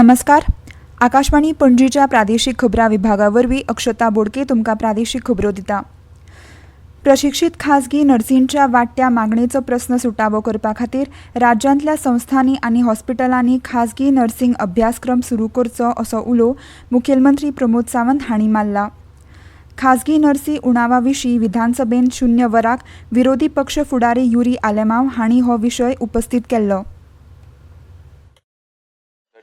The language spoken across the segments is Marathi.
नमस्कार. आकाशवाणी पणजीच्या प्रादेशीक खबरां विभागावरवीं अक्षता बोडके तुमकां प्रादेशीक खबरो दिता. प्रशिक्षीत खाजगी नर्सींच्या वाडट्या मागणेचो प्रस्न सुटावो करपा खातीर राज्यांतल्या संस्थांनी आनी हॉस्पिटलांनी खाजगी नर्सिंग अभ्यासक्रम सुरू करचो असो उलो मुखेलमंत्री प्रमोद सावंत हांणी मारला. खाजगी नर्सी उणावा विशीं विधानसभेन 0 वराक विरोधी पक्ष फुडारी युरी आलेमांव हांणी हो विशय उपस्थीत केल्लो.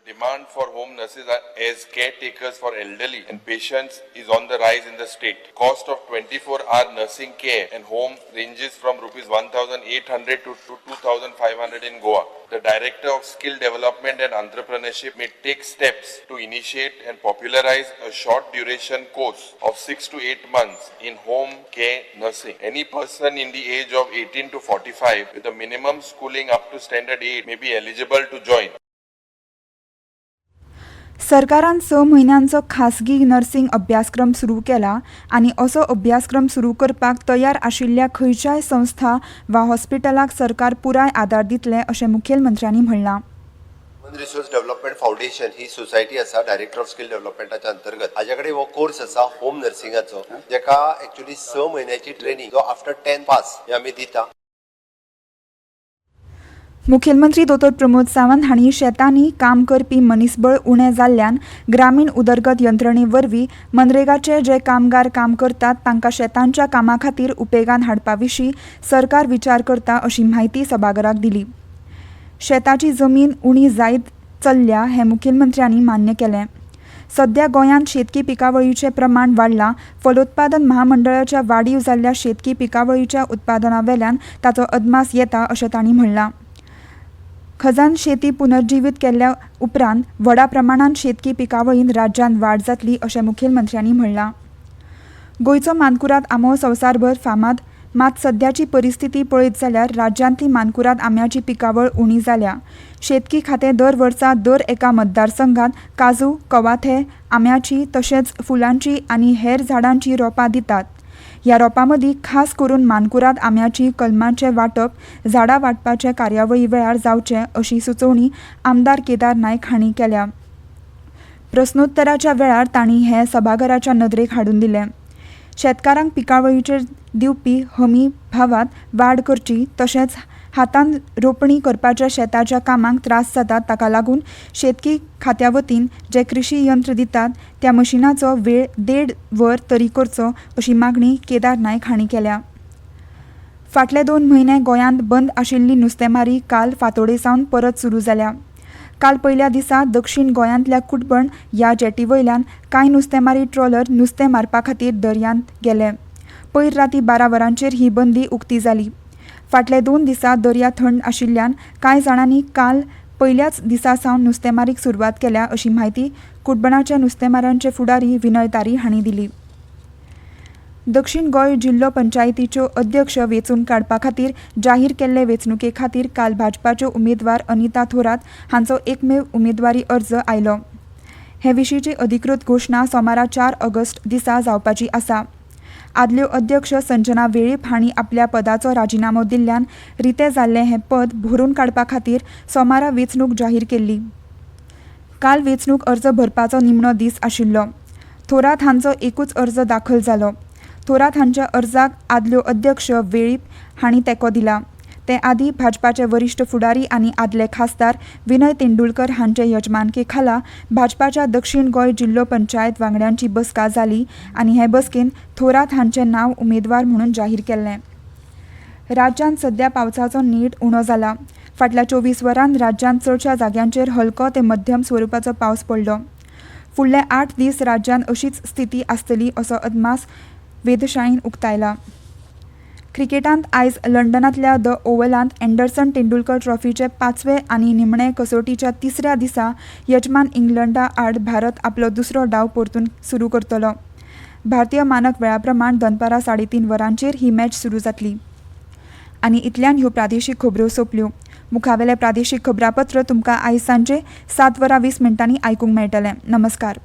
Demand for home nurses as caretakers for elderly and patients is on the rise in the state. Cost of 24-hour nursing care and home ranges from rupees 1,800 to 2,500 in Goa. The Director of Skill Development and Entrepreneurship may take steps to initiate and popularize a short duration course of 6 to 8 months in home care nursing. Any person in the age of 18 to 45 with a minimum schooling up to standard 8 may be eligible to join. सरकारान 6 म्हयन्यांचो खासगी नर्सिंग अभ्यासक्रम सुरू केला आनी असो अभ्यासक्रम सुरू करपाक तयार आशिल्ल्या खंयच्याय संस्था वा हॉस्पिटलाक सरकार पुराय आदार दितले अशें मुखेलमंत्र्यांनी म्हणलां. ह्यूमन रिसोर्स डेव्हलपमेंट फाउंडेशन ही सोसायटी आसा डायरेक्टर ऑफ स्किल डेव्हलपमेंटाच्या अंतर्गत हाजे कडेन हो कोर्स आसा होम नर्सिंगाचो, जेका एक्चुअली 6 म्हयन्याची ट्रेनिंग जो आफ्टर 10 पास हे आमी दिता. मुखेलमंत्री दोतोर प्रमोद सावंत हांणी शेतांनी काम करपी मनीसबळ उणें जाल्ल्यान ग्रामीण उदरगत यंत्रणे वरवीं मनरेगाचे जे कामगार काम करतात तांकां शेतांच्या कामा खातीर उपेगान हाडपा विशीं सरकार विचार करता अशी म्हायती सभाघराक दिली. शेताची जमीन उणी जायत चल्ल्या हें मुखेलमंत्र्यांनी मान्य केलें. सध्या गोंयांत शेतकी पिकावळीचें प्रमाण वाडलां. फलोत्पादन महामंडळाच्या वाडीव जाल्ल्या शेतकी पिकावळीच्या उत्पादना वेल्यान ताचो अदमास येता अशें तांणी म्हणलां. खजान शेती पुनर्जीवीत केल्ल्या उपरांत व्हडा प्रमाणांत शेतकी पिकावळीन राज्यांत वाड जातली अशें मुखेलमंत्र्यांनी म्हणलां. गोंयचो मानकुराद आंबो संवसारभर फामाद, मात सद्याची परिस्थिती पळयत जाल्यार राज्यांतली मानकुराद आंब्याची पिकावळ उणी जाल्या. शेतकी खातें दर वर्सा दर एका मतदारसंघात काजू, कवाथे, आंब्याची तशेंच फुलांची आनी हेर झाडांची रोपां दितात. ह्या रोपां मदीं खास करून मानकुराद आंब्याची कलमांचें वांटप झाडां वांटपाचे कार्यावळी वेळार जावचें अशी सुचोवणी आमदार केदार नायक हांणी केल्या. प्रस्नोत्तराच्या वेळार तांणी हें सभाघराच्या नदरेक हाडून दिलें. शेतकारांक पिकावळीचेर दिवपी हमी भावांत वाड करची तशेंच हातान रोपणी करपाच्या शेताच्या कामांक त्रास जातात ताका लागून शेतकी खात्या वतीन जे कृशी यंत्र दितात त्या मशिनाचो वेळ 1.5 वर तरी करचो अशी मागणी केदार नायक हांणी केल्या. फाटले 2 म्हयने गोंयांत बंद आशिल्ली नुस्तेमारी काल फांतोडेर सावन परत सुरू जाल्या. काल पयल्या दिसा दक्षिण गोंयांतल्या कुटबण ह्या जेटी वयल्यान कांय नुस्तेमारी ट्रॉलर नुस्तें मारपा खातीर दर्यांत गेले. पयर राती 12 वरांचेर ही बंदी उक्ती जाली. फाटले 2 दिसा दर्या थंड आशिल्ल्यान कांय जाणांनी काल पयल्याच दिसा सावन नुस्तेमारीक सुरवात केल्या अशी म्हायती कुटबणाचे नुस्तेमारांचे फुडारी विनय तारी हांणी दिली. दक्षिण गोंय जिल्लो पंचायतीच्यो अध्यक्ष वेंचून काडपा खातीर जाहीर केल्ले वेंचणुके खातीर काल भाजपाच्यो उमेदवार अनिता थोरात हांचो एकमेव उमेदवारी अर्ज आयलो. हे विशींची अधिकृत घोशणा सोमारा 4 ऑगस्ट दिसा जावपाची आसा. आदल्यो अध्यक्ष संजना वेळीप हांणी आपल्या पदाचो राजिनामो दिल्ल्यान रितें जाल्लें हें पद भरून काडपा खातीर सोमारा वेंचणूक जाहीर केल्ली. काल वेंचणूक अर्ज भरपाचो निमणो दीस आशिल्लो. थोरात हांचो एकूच अर्ज दाखल जालो. थोरात हांच्या अर्जाक आदल्यो अध्यक्ष वेळीप हांणी तेंको दिला. ते आदीं भाजपाचे वरिश्ठ फुडारी आनी आदले खासदार विनय तेंडुलकर हांचे यजमानके खाला भाजपाच्या दक्षिण गोंय जिल्लो पंचायत वांगड्यांची बसका जाली आनी हे बसकेन थोरात हांचें नांव उमेदवार म्हणून जाहीर केल्लें. राज्यांत सध्या पावसाचो नेट उणो जाला. फाटल्या 24 वरांत राज्यांत चडशा जाग्यांचेर हलको ते मध्यम स्वरुपाचो पावस पडलो. फुडले 8 दीस राज्यांत अशीच स्थिती आसतली असो अदमास वेधशाळेन उक्तायला. क्रिकेटांत आयज लंडनांतल्या द ओव्हलांत अँडरसन तेंडुलकर ट्रॉफीचे 5वें आनी निमणे कसोटीच्या 3ऱ्या दिसा यजमान इंग्लंडा आड भारत आपलो दुसरो डाव परतून सुरू करतलो. भारतीय मानक वेळा प्रमाण दनपारां 3:30 वरांचेर ही मॅच सुरू जातली. आनी इतल्यान ह्यो प्रादेशीक खबरो सोंपल्यो. मुखावेलें प्रादेशीक खबरापत्र तुमकां आयज सांजे 7:20 आयकूंक मेळटलें. नमस्कार.